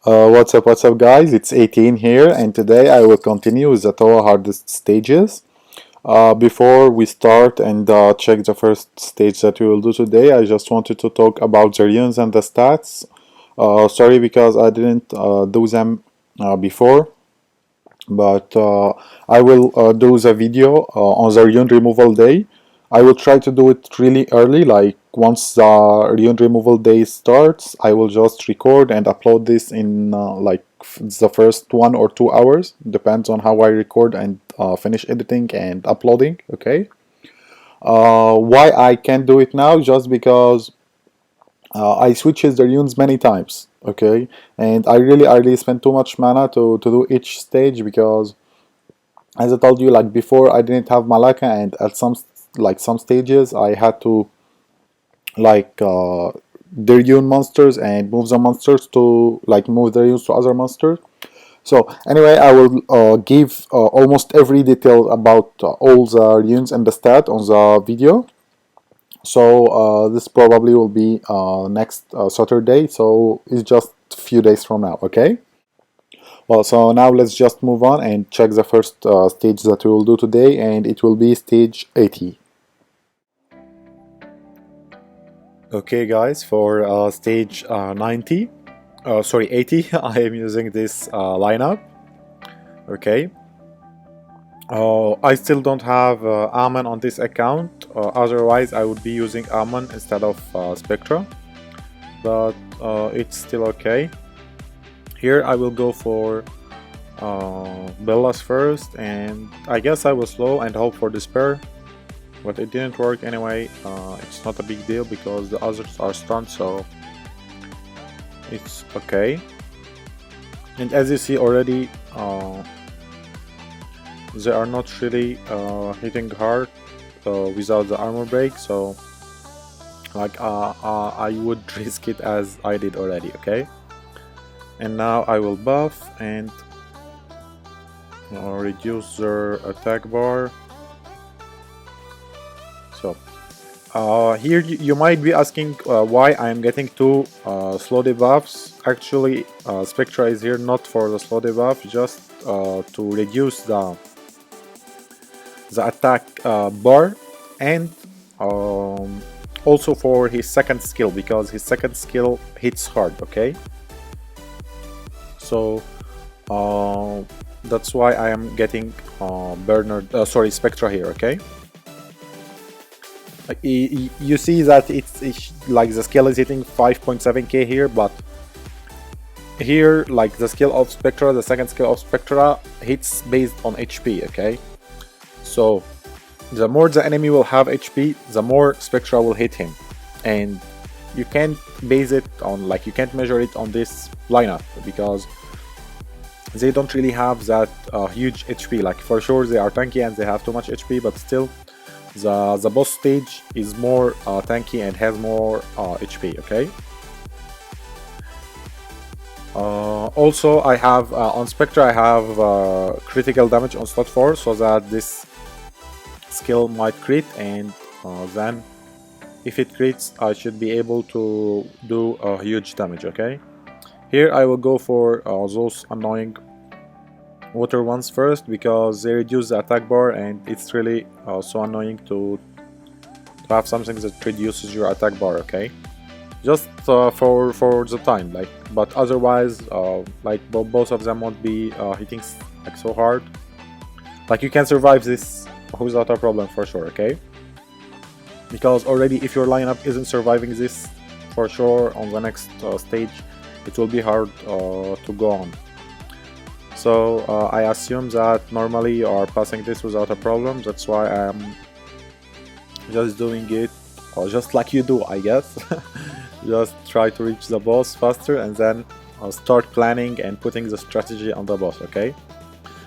What's up guys, it's 18 here and today I will continue with the two hardest stages. Before we start and check the first stage that we will do today, I just wanted to talk about the runes and the stats. Sorry because I didn't do them before, but I will do the video on the rune removal day. I will try to do it really early, like once the rune removal day starts, I will just record and upload this in the first 1 or 2 hours, depends on how I record and finish editing and uploading, okay? Why I can't do it now? Just because I switches the runes many times, okay? And I really spend too much mana to do each stage because, as I told you, like before, I didn't have Malaka, and at some stages I had to rune monsters and move the monsters to move the runes to other monsters. So anyway, I will give almost every detail about all the runes and the stat on the video. So this probably will be next Saturday, so it's just a few days from now, okay? Well, so now let's just move on and check the first stage that we will do today, and it will be stage 80. Okay guys, for stage 80, I am using this lineup, okay? I still don't have Ammon on this account, otherwise I would be using Ammon instead of Spectra, but it's still okay. Here I will go for Bellas first, and I guess I will slow and hope for Despair, but it didn't work anyway. It's not a big deal because the others are stunned, so it's okay. And as you see already, they are not really hitting hard without the armor break, so I would risk it as I did already, okay? And now I will buff and reduce their attack bar. So here you might be asking why I am getting two slow debuffs. Actually, Spectra is here not for the slow debuff, just to reduce the attack bar, and also for his second skill, because his second skill hits hard, okay? So that's why I am getting Spectra here, okay? You see that it's like the skill is hitting 5.7k here, but here like the skill of Spectra, the second skill of Spectra hits based on HP, okay? So the more the enemy will have HP, the more Spectra will hit him, and you can't base it on, you can't measure it on this lineup because they don't really have that huge HP. Like for sure they are tanky and they have too much HP, but still the boss stage is more tanky and has more HP, okay? Also I have on Spectra I have critical damage on slot 4, so that this skill might crit, and then if it crits I should be able to do huge damage, okay? Here I will go for those annoying water ones first because they reduce the attack bar, and it's really so annoying to have something that reduces your attack bar, okay? Just for the time, but otherwise both of them won't be hitting so hard. You can survive this without a problem for sure, okay? Because already if your lineup isn't surviving this, for sure on the next stage it will be hard to go on. So I assume that normally you are passing this without a problem. That's why I'm just doing it, or just like you do, I guess. Just try to reach the boss faster and then start planning and putting the strategy on the boss, okay?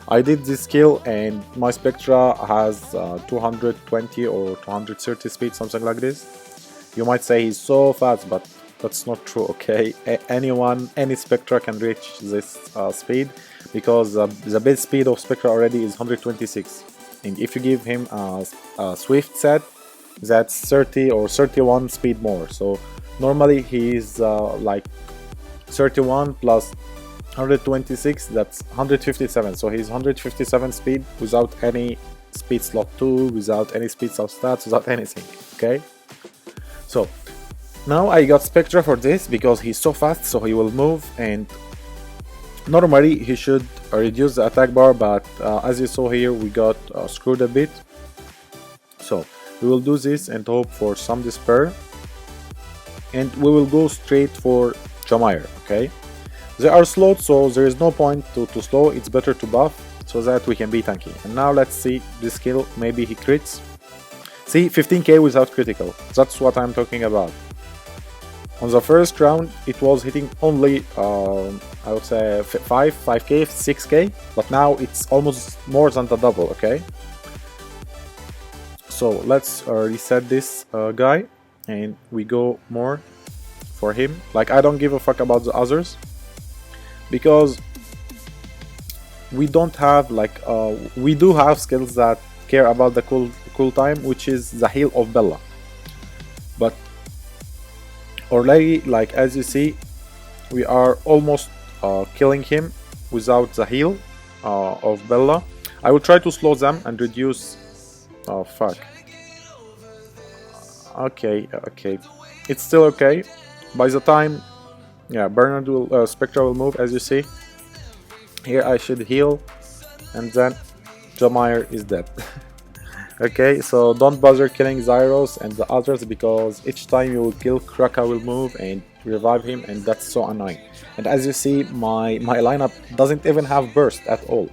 I did this skill and my Spectra has 220 or 230 speed, something like this. You might say he's so fast, but that's not true, okay? Any Spectra can reach this speed, because the base speed of Spectra already is 126, and if you give him a Swift set, that's 30 or 31 speed more. So normally he's 31 plus 126, that's 157. So he's 157 speed without any speed slot 2, without any speed slot stats, without anything. Okay, so now I got Spectra for this because he's so fast, so he will move, and normally he should reduce the attack bar, but as you saw here, we got screwed a bit. So we will do this and hope for some despair, and we will go straight for Jamire. Okay, they are slowed, so there is no point to slow. It's better to buff so that we can be tanky. And now let's see this skill, maybe he crits. See, 15k without critical, that's what I'm talking about. On the first round it was hitting only I would say 5k, 6k, but now it's almost more than the double. Okay, so let's reset this guy and we go more for him. Like, I don't give a fuck about the others because we don't have like we do have skills that care about the cool time, which is the heal of Bella. But already, like, as you see, we are almost killing him without the heal of Bella. I will try to slow them and reduce. Oh fuck. Okay, it's still okay. By the time, yeah, Bernard will Spectra will move, as you see. Here I should heal, and then Jamire is dead. Okay, so don't bother killing Zyros and the others, because each time you will kill, Kraka will move and revive him, and that's so annoying. And as you see, my lineup doesn't even have burst at all.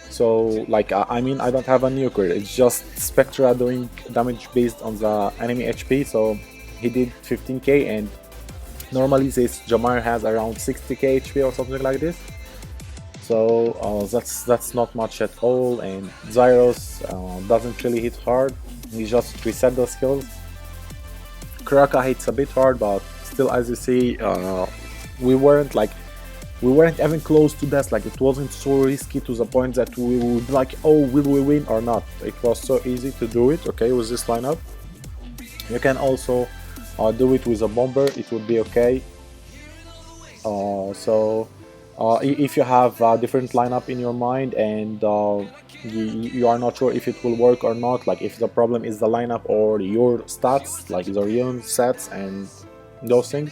So, like, I mean, I don't have a nuker, it's just Spectra doing damage based on the enemy HP, so he did 15k, and normally this Jamire has around 60k HP or something like this. So that's not much at all, and Zyros doesn't really hit hard, he just reset the skills. Kraka hits a bit hard, but still, as you see, we weren't even close to death. Like, it wasn't so risky to the point that we would be like, oh, will we win or not? It was so easy to do it, okay, with this lineup. You can also do it with a bomber, it would be okay. If you have a different lineup in your mind and you are not sure if it will work or not, like if the problem is the lineup or your stats, like the Rion stats and those things,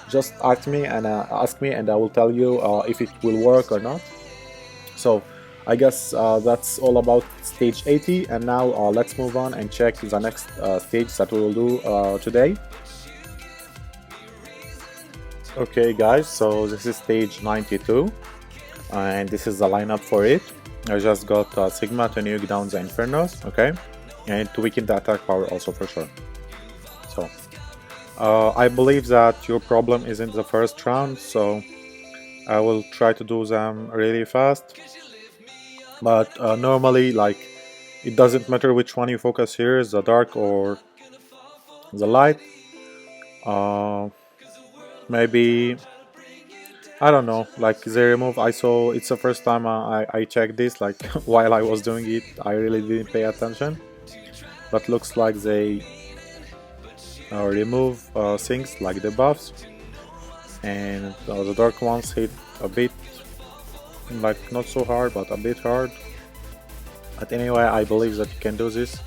just ask me and I will tell you if it will work or not. So I guess that's all about stage 80, and now let's move on and check the next stage that we will do today. Okay guys, so this is stage 92 and this is the lineup for it. I just got Sigma to nuke down the Infernos, okay, and to weaken the attack power also for sure. So I believe that your problem is in the first round, so I will try to do them really fast. But normally, like, it doesn't matter which one you focus here, the dark or the light. Maybe, I don't know, like they remove, I saw, it's the first time I checked this, like while I was doing it I really didn't pay attention, but looks like they remove things like the buffs, and the dark ones hit a bit, like not so hard but a bit hard. But anyway, I believe that you can do this.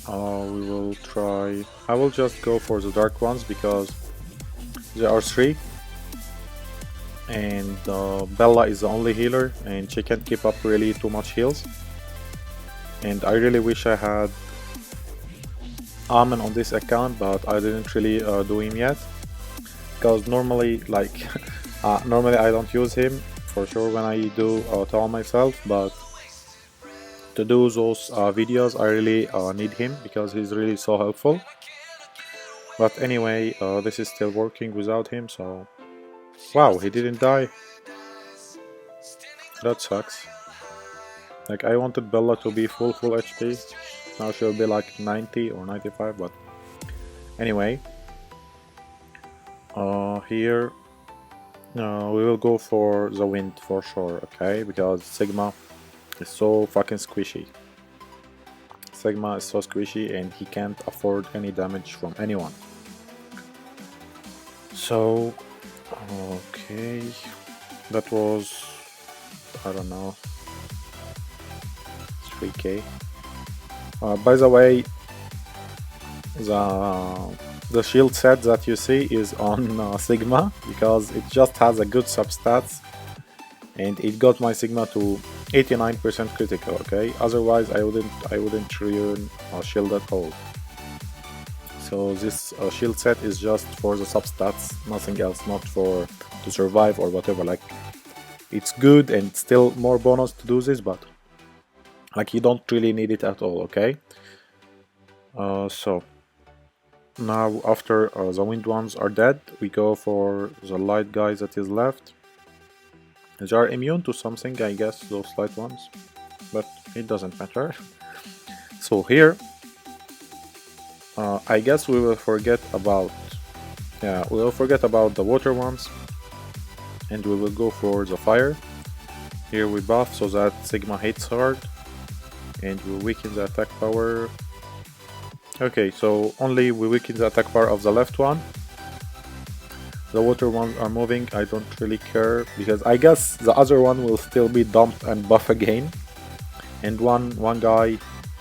We will try. I will just go for the dark ones because there are 3, and Bella is the only healer and she can't keep up really too much heals, and I really wish I had Amen on this account, but I didn't really do him yet, because normally, like normally I don't use him for sure when I do tell myself, but to do those videos I really need him because he's really so helpful. But anyway, this is still working without him, so wow, he didn't die. That sucks. Like, I wanted Bella to be full HP, now she'll be like 90 or 95, but anyway, here we will go for the wind for sure, okay, because Sigma is so fucking squishy. Sigma is so squishy and he can't afford any damage from anyone. So okay, that was, I don't know, 3k. By the way, the shield set that you see is on Sigma, because it just has a good substats, and it got my Sigma to 89% critical. Okay, otherwise I wouldn't ruin shield at all. So this shield set is just for the substats, nothing else, not for to survive or whatever. Like, it's good and still more bonus to do this, but like, you don't really need it at all. Okay, so now after the wind ones are dead, we go for the light guys that is left. They are immune to something, I guess, those light ones, but it doesn't matter. So here, I guess we will forget about, the water ones, and we will go for the fire. Here we buff so that Sigma hits hard, and we weaken the attack power. Okay, so only we weaken the attack power of the left one. The water ones are moving, I don't really care, because I guess the other one will still be dumped and buff again. And one guy,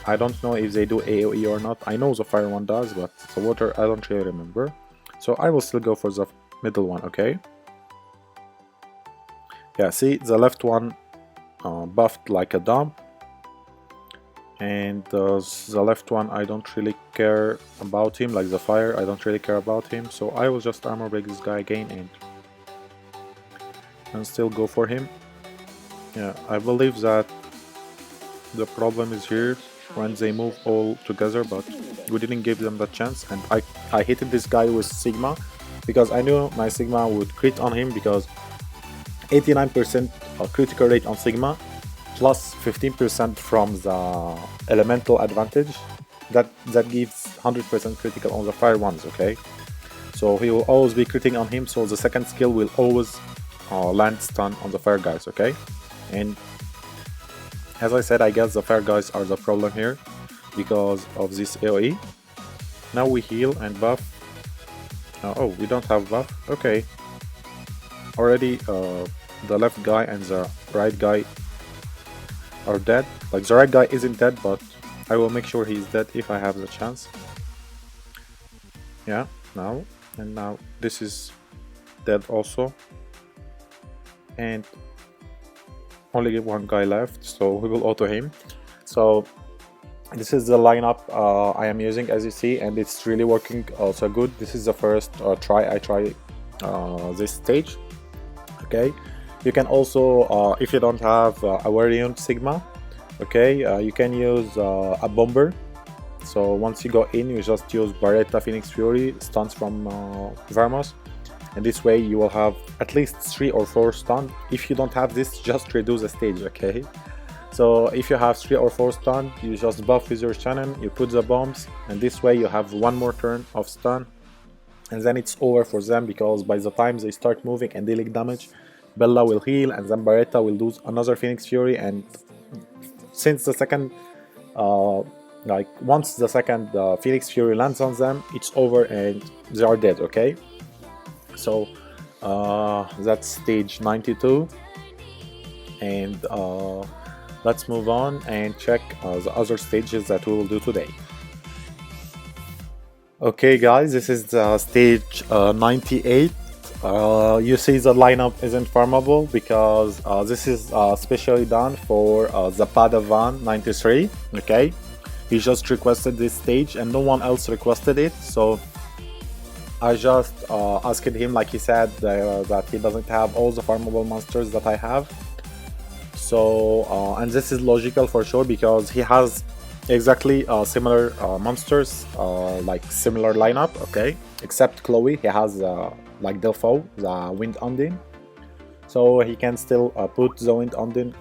I don't know if they do AoE or not. I know the fire one does, but the water I don't really remember. So I will still go for the middle one, okay? Yeah, see, the left one buffed like a dump. And the left one, I don't really care about him, like the fire, I don't really care about him. So I will just armor break this guy again and still go for him. Yeah, I believe that the problem is here when they move all together, but we didn't give them that chance. And I hit this guy with Sigma because I knew my Sigma would crit on him, because 89% critical rate on Sigma plus 15% from the elemental advantage, that gives 100% critical on the fire ones. Okay, so he will always be critting on him, so the second skill will always land stun on the fire guys. Okay, and as I said, I guess the fire guys are the problem here because of this AoE. Now we heal and buff. Oh, we don't have buff. Okay, already the left guy and the right guy are dead. Like, the right guy isn't dead, but I will make sure he's dead if I have the chance. Yeah, now this is dead also, and only one guy left, so we will auto him. So this is the lineup I am using, as you see, and it's really working also good. This is the first try I try this stage. Okay, you can also, if you don't have a Warrior Sigma, okay, you can use a bomber. So once you go in, you just use Barretta, Phoenix Fury, stuns from Vermos, and this way you will have at least 3 or 4 stun. If you don't have this, just reduce the stage. Okay, so if you have 3 or 4 stun, you just buff with your Shannon, you put the bombs, and this way you have one more turn of stun, and then it's over for them, because by the time they start moving and dealing damage, Bella will heal, and then Barretta will lose another Phoenix Fury, and since the second once the second Phoenix Fury lands on them, it's over and they are dead. Okay, so that's stage 92, and let's move on and check the other stages that we will do today. Okay guys, this is stage 98. You see the lineup isn't farmable because this is specially done for the Padawan 93. Okay, he just requested this stage and no one else requested it, so I just asked him, like he said, that he doesn't have all the farmable monsters that I have. So and this is logical for sure, because he has exactly similar monsters, like similar lineup. Okay, except Chloe, he has like Delpho, the Wind Undine, so he can still put the Wind Undine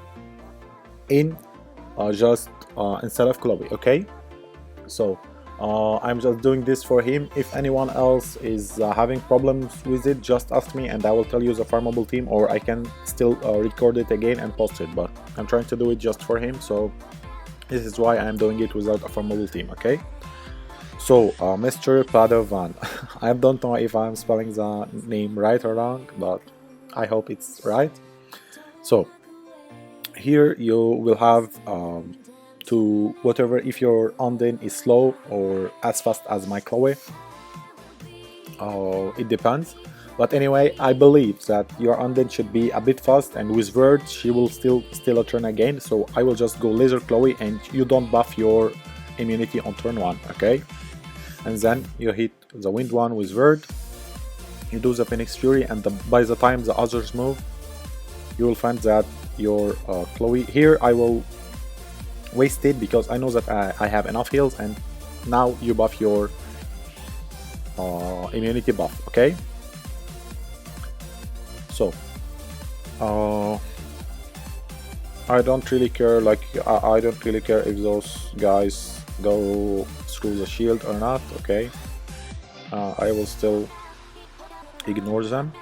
in just instead of Chloe. Okay, so I'm just doing this for him. If anyone else is having problems with it, just ask me and I will tell you the farmable team, or I can still record it again and post it, but I'm trying to do it just for him, so this is why I'm doing it without a farmable team. Okay, So, Mr. Padovan, I don't know if I'm spelling the name right or wrong, but I hope it's right. So, here you will have to whatever, if your Onden is slow or as fast as my Chloe, it depends. But anyway, I believe that your Undead should be a bit fast, and with Word she will still a turn again, so I will just go Laser Chloe and you don't buff your immunity on turn 1, okay? And then you hit the Wind one with Word, you do the Phoenix Fury, and by the time the others move, you will find that your Chloe, here I will waste it because I know that I have enough heals, and now you buff your immunity buff, okay? So I don't really care, like I don't really care if those guys go through the shield or not, okay? I will still ignore them,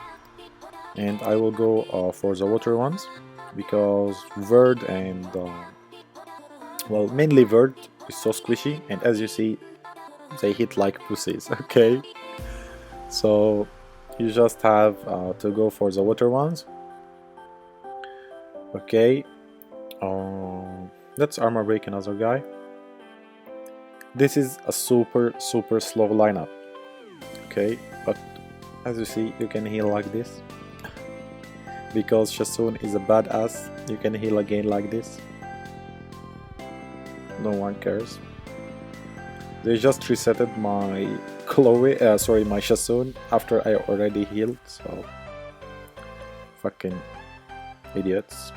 and I will go for the water ones because Verd and well, mainly Verd is so squishy, and as you see, they hit like pussies, okay? So you just have to go for the water ones. Okay, let's armor break another guy. This is a super slow lineup, okay, but as you see, you can heal like this because Shasun is a badass. You can heal again like this, no one cares. They just resetted my Chloe, sorry, my Shasun after I already healed, so fucking idiots.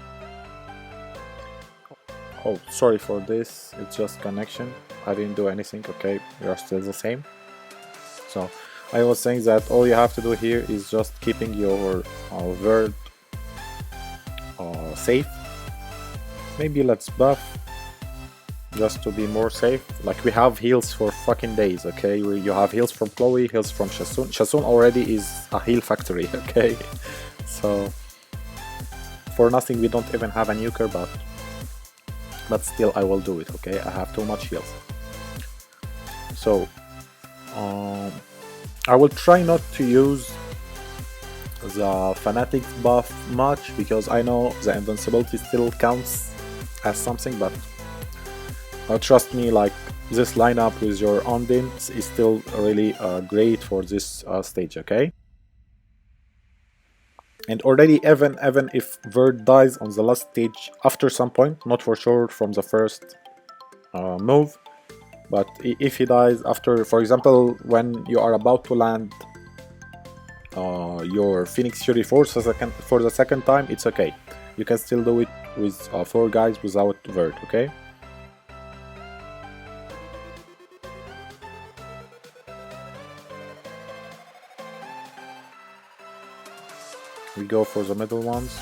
Oh, sorry for this, it's just connection. I didn't do anything, okay, we are still the same. So, I was saying that all you have to do here is just keeping your Verd safe. Maybe let's buff, just to be more safe. Like, we have heals for fucking days, okay? You have heals from Chloe, heals from Shasun. Shasun already is a heal factory, okay? So, for nothing we don't even have a nuker, but still I will do it, okay? I have too much heals. So, I will try not to use the Fanatic buff much because I know the invincibility still counts as something, but trust me, like, this lineup with your Ondin is still really great for this stage, okay? And already even if Verd dies on the last stage after some point, not for sure from the first move, but if he dies after, for example, when you are about to land your Phoenix Fury Force for the second time, it's okay. You can still do it with 4 guys without Verd, okay? We go for the middle ones.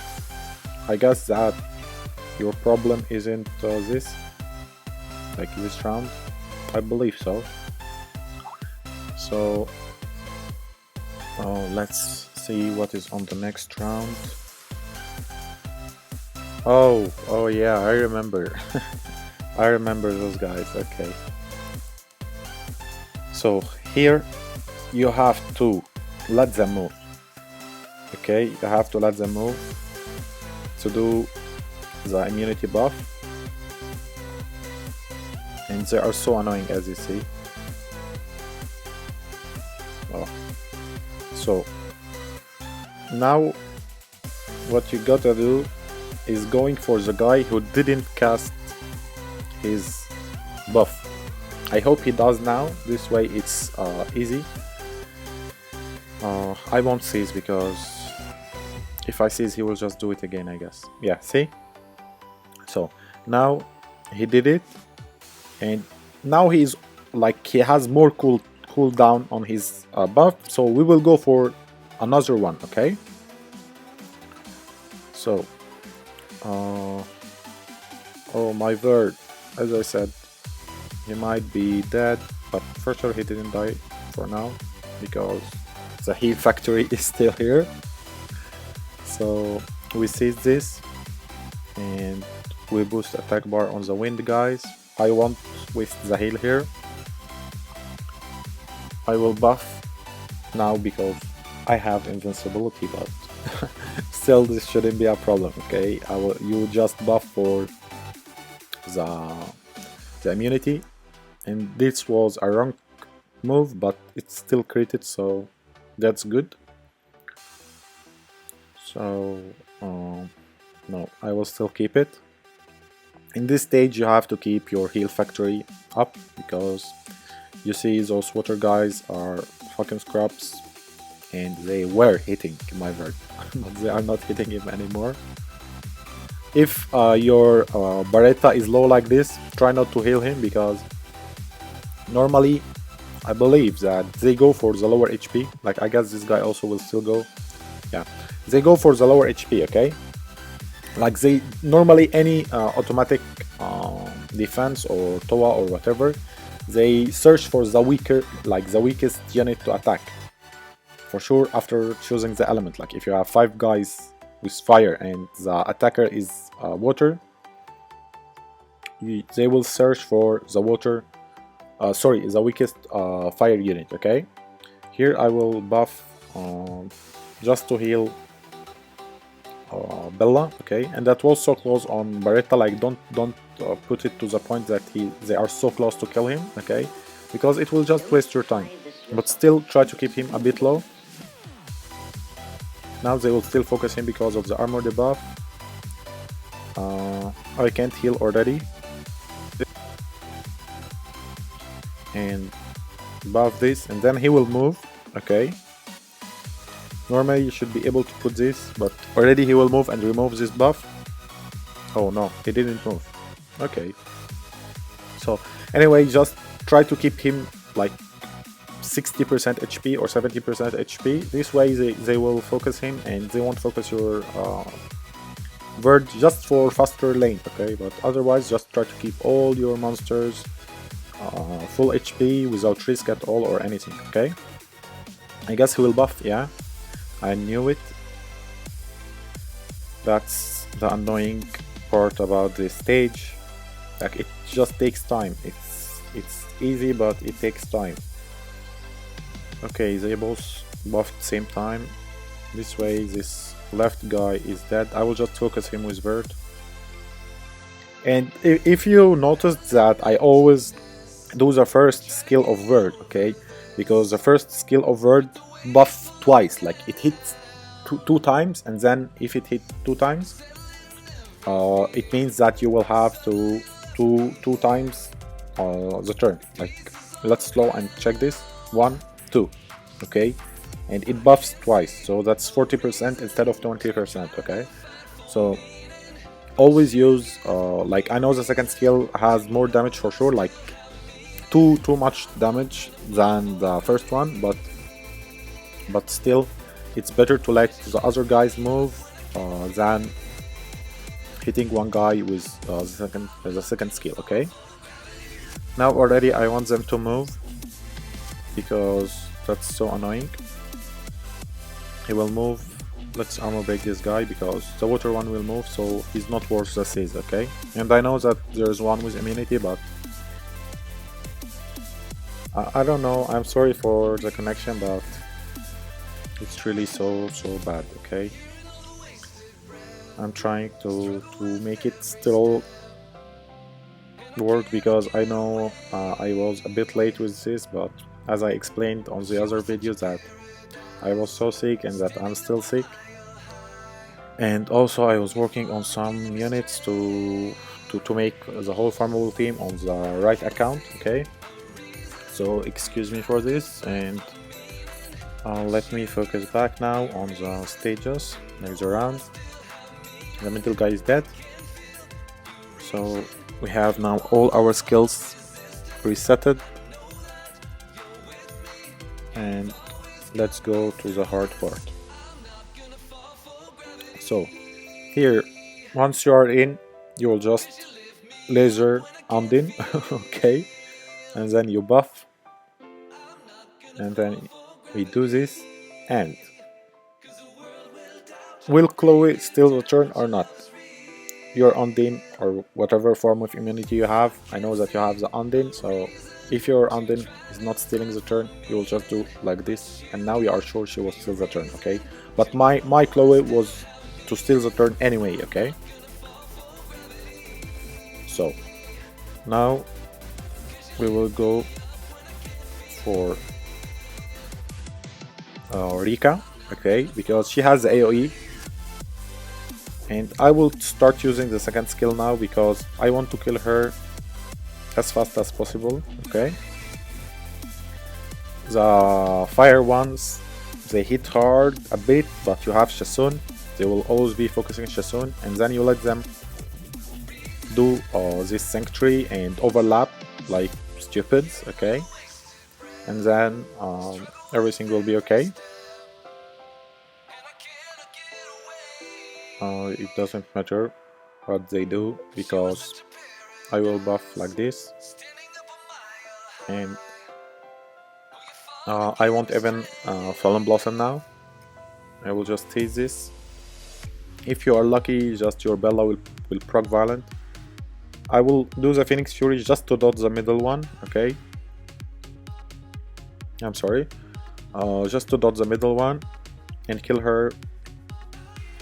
I guess that your problem isn't this, like this round. I believe so. So let's see what is on the next round. Oh yeah, I remember. I remember those guys, okay. So here you have to let them move. Okay, you have to let them move to do the immunity buff, and they are so annoying, as you see. Oh. So now what you gotta do is going for the guy who didn't cast his buff. I hope he does now, this way it's easy. I won't seize because if I seize he will just do it again, I guess. Yeah, see? So now he did it, and now he's like, he has more cooldown on his buff, so we will go for another one, okay? So oh, my Verd, as I said, he might be dead, but for sure he didn't die for now because the heal factory is still here. So we seize this and we boost attack bar on the wind guys. I won't waste the heal here. I will buff now because I have invincibility, but still this shouldn't be a problem. Okay, you just buff for the immunity, and this was a wrong move, but it's still critted, so that's good. So no, I will still keep it. In this stage you have to keep your heal factory up, because you see those water guys are fucking scrubs, and they were hitting my Verd but they are not hitting him anymore. If your Barretta is low like this, try not to heal him, because normally I believe that they go for the lower HP. Like, I guess this guy also will still go. Yeah, they go for the lower HP, okay? Like, they normally any automatic defense or Toa or whatever, they search for the weaker, like the weakest unit to attack. For sure, after choosing the element. Like, if you have 5 guys with fire and the attacker is water, they will search for the water. Sorry, the weakest fire unit. Okay. Here I will buff just to heal Bella. Okay, and that was so close on Barretta. Like, don't put it to the point that they are so close to kill him. Okay, because it will just waste your time. But still, try to keep him a bit low. Now they will still focus him because of the armor debuff. I can't heal already. And buff this, and then he will move. Okay. Normally you should be able to put this, but already he will move and remove this buff. Oh no, he didn't move. Okay. So anyway, just try to keep him like 60% HP or 70% HP. This way they will focus him and they won't focus your Verd, just for faster lane, okay? But otherwise just try to keep all your monsters full HP without risk at all or anything, okay? I guess he will buff, yeah, I knew it. That's the annoying part about this stage. Like, it just takes time. It's easy, but it takes time. Okay, they both buffed same time. This way this left guy is dead. I will just focus him with Verd. And if you noticed that I always do the first skill of Verd, okay? Because the first skill of Verd buff twice, like it hits two times, and then if it hit 2 times, it means that you will have to two times the turn. Like, let's slow and check this. 1, 2, okay? And it buffs twice, so that's 40% instead of 20%, okay? So always use like, I know the second skill has more damage for sure, like too much damage than the first one, but still it's better to let the other guys move than hitting one guy with the second skill, okay? Now already I want them to move because that's so annoying. He will move. Let's armor break this guy because the water one will move, so he's not worth the seize, okay? And I know that there's one with immunity, but I don't know. I'm sorry for the connection, but it's really so bad, okay? I'm trying to make it still work because I know I was a bit late with this, but as I explained on the other videos that I was so sick and that I'm still sick, and also I was working on some units to make the whole Farmable team on the right account, okay? So excuse me for this, and let me focus back now on the stages. Next round, the middle guy is dead, so we have now all our skills resetted, and let's go to the hard part. So here, once you are in, you will just laser Undin, okay, and then you buff, and then we do this. And will Chloe still return or not? Your Undin or whatever form of immunity you have, I know that you have the Undin, so if your Undine is not stealing the turn, you will just do like this, and now you are sure she will steal the turn, okay? But my Chloe was to steal the turn anyway, okay? So now we will go for Rika, okay, because she has the AoE, and I will start using the second skill now because I want to kill her as fast as possible, okay? The fire ones, they hit hard a bit, but you have Shasun, they will always be focusing Shasun, and then you let them do this sanctuary and overlap like stupids, okay? And then everything will be okay. It doesn't matter what they do because I will buff like this, and I won't even Fallen Blossom now. I will just tease this. If you are lucky, just your Bella will proc Violent. I will do the Phoenix Fury just to dodge the middle one, okay? I'm sorry. Just to dodge the middle one and kill her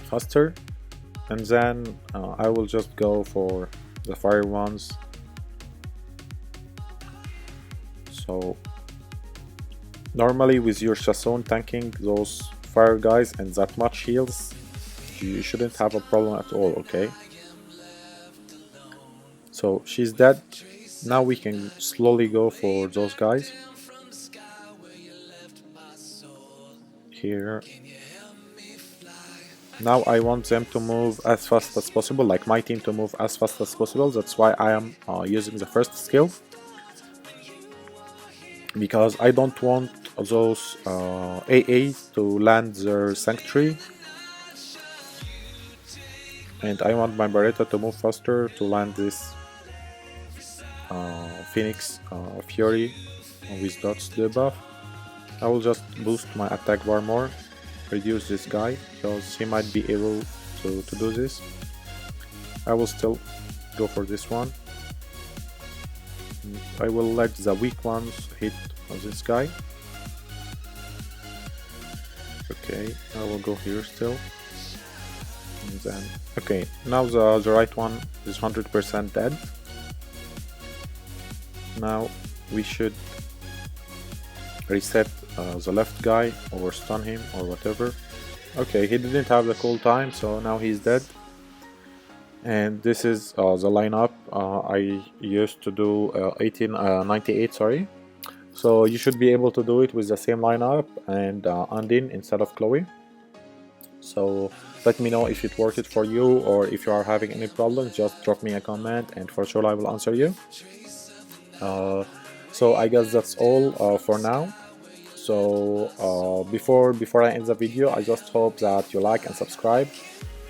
faster. And then I will just go for the fire ones. So normally with your Shasun tanking those fire guys and that much heals, you shouldn't have a problem at all, okay? So she's dead. Now we can slowly go for those guys. Here. Now I want them to move as fast as possible, like my team to move as fast as possible. That's why I am using the first skill, because I don't want those AA to land their sanctuary, and I want my Beretta to move faster to land this Phoenix Fury with dodge debuff. I will just boost my attack bar more, reduce this guy because he might be able to do this. I will still go for this one. I will let the weak ones hit this guy. Okay, I will go here still. And then, okay, now the right one is 100% dead. Now we should reset the left guy or stun him or whatever. Okay, he didn't have the cool time, so now he's dead. And this is the lineup I used to do 1898, sorry. So you should be able to do it with the same lineup and Undine instead of Chloe. So let me know if it worked for you, or if you are having any problems, just drop me a comment and for sure I will answer you. So I guess that's all for now. So before I end the video, I just hope that you like and subscribe,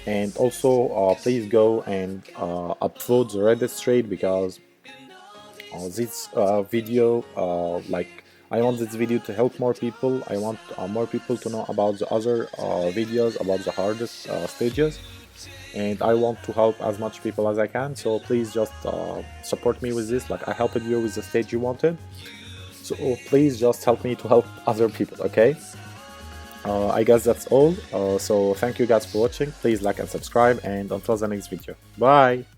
and also please go and upvote the Reddit thread, because this video, like, I want this video to help more people. I want more people to know about the other videos about the hardest stages, and I want to help as much people as I can. So please just support me with this, like I helped you with the stage you wanted. So please just help me to help other people, okay? I guess that's all. So thank you guys for watching. Please like and subscribe, and until the next video. Bye!